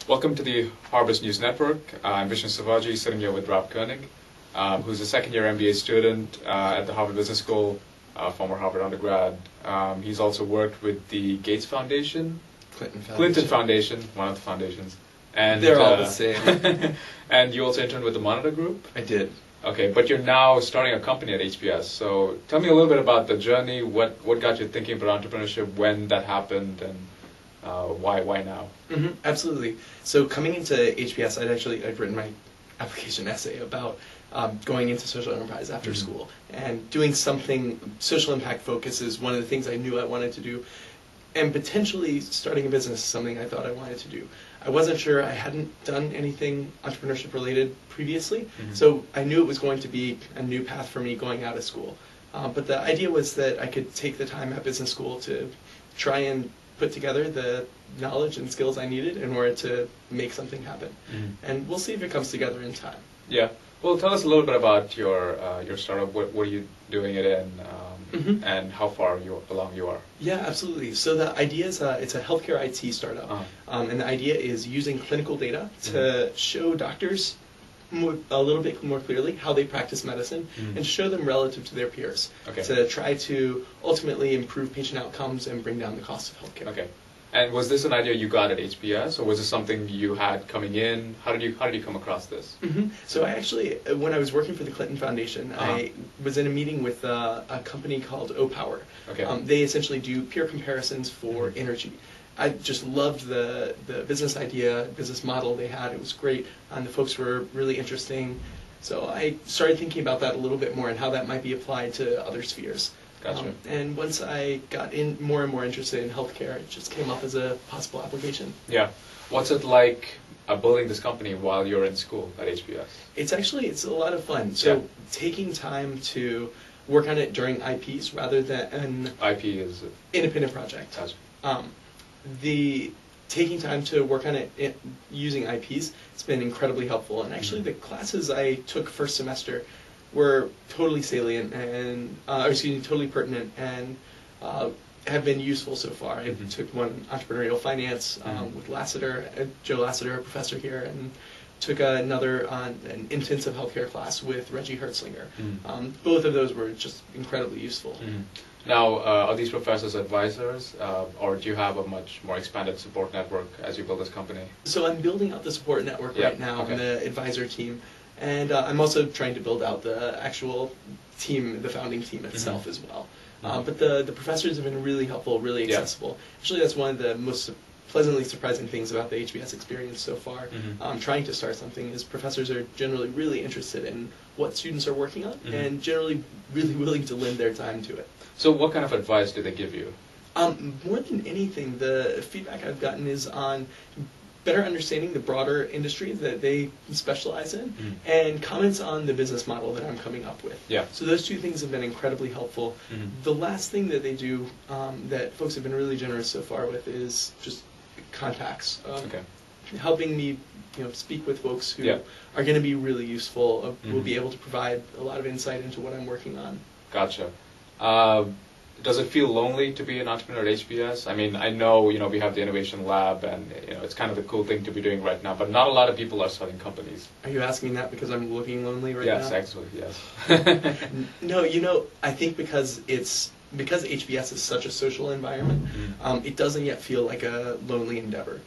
Welcome to the HBS News Network. I'm Vishnu Savaji, sitting here with Rob Koenig, who's a second-year MBA student at the Harvard Business School, former Harvard undergrad. He's also worked with the Gates Foundation, Clinton Foundation, one of the foundations. And, they're all the same. And you also interned with the Monitor Group? I did. Okay, but you're now starting a company at HBS. So tell me a little bit about the journey, what got you thinking about entrepreneurship, when that happened, and why now? Absolutely. So coming into HBS, I'd written my application essay about going into social enterprise after school, and doing something social impact focused is one of the things I knew I wanted to do, and potentially starting a business is something I thought I wanted to do. I wasn't sure, I hadn't done anything entrepreneurship related previously, so I knew it was going to be a new path for me going out of school. But the idea was that I could take the time at business school to try and put together the knowledge and skills I needed in order to make something happen. And we'll see if it comes together in time. Yeah. Well, tell us a little bit about your startup. What are you doing it in, and how far along you are? Yeah, absolutely. So the idea is it's a healthcare IT startup, and the idea is using clinical data to show doctors a little bit more clearly how they practice medicine and show them relative to their peers to try to ultimately improve patient outcomes and bring down the cost of healthcare. Okay. And was this an idea you got at HBS, or was this something you had coming in? How did you come across this? So I actually, when I was working for the Clinton Foundation, I was in a meeting with a company called O-Power. Okay. They essentially do peer comparisons for energy. I just loved the business idea, business model they had. It was great, and the folks were really interesting. So I started thinking about that a little bit more and how that might be applied to other spheres. Gotcha. And once I got more and more interested in healthcare, it just came up as a possible application. Yeah. What's it like building this company while you're in school at HBS? It's a lot of fun. So taking time to work on it during IPs rather than IP is independent project. Gotcha. The taking time to work on it using IPs, it's been incredibly helpful. And actually, the classes I took first semester were totally salient and, totally pertinent and have been useful so far. I took one entrepreneurial finance with Joe Lassiter, a professor here, and took another an intensive healthcare class with Reggie Hertzlinger. Both of those were just incredibly useful. Now, are these professors advisors, or do you have a much more expanded support network as you build this company? So I'm building out the support network right now on the advisor team. And I'm also trying to build out the actual team, the founding team itself as well. But the professors have been really helpful, really accessible. Actually, that's one of the most pleasantly surprising things about the HBS experience so far. Trying to start something is professors are generally really interested in what students are working on and generally really willing to lend their time to it. So what kind of advice do they give you? More than anything, the feedback I've gotten is on better understanding the broader industry that they specialize in, and comments on the business model that I'm coming up with. Yeah. So those two things have been incredibly helpful. The last thing that they do that folks have been really generous so far with is just contacts. Helping me speak with folks who are going to be really useful, will be able to provide a lot of insight into what I'm working on. Gotcha. Does it feel lonely to be an entrepreneur at HBS? I mean, I know, we have the Innovation Lab, and, it's kind of a cool thing to be doing right now, but not a lot of people are starting companies. Are you asking that because I'm looking lonely right now? Yes, actually, yes. No, I think because HBS is such a social environment, it doesn't yet feel like a lonely endeavor.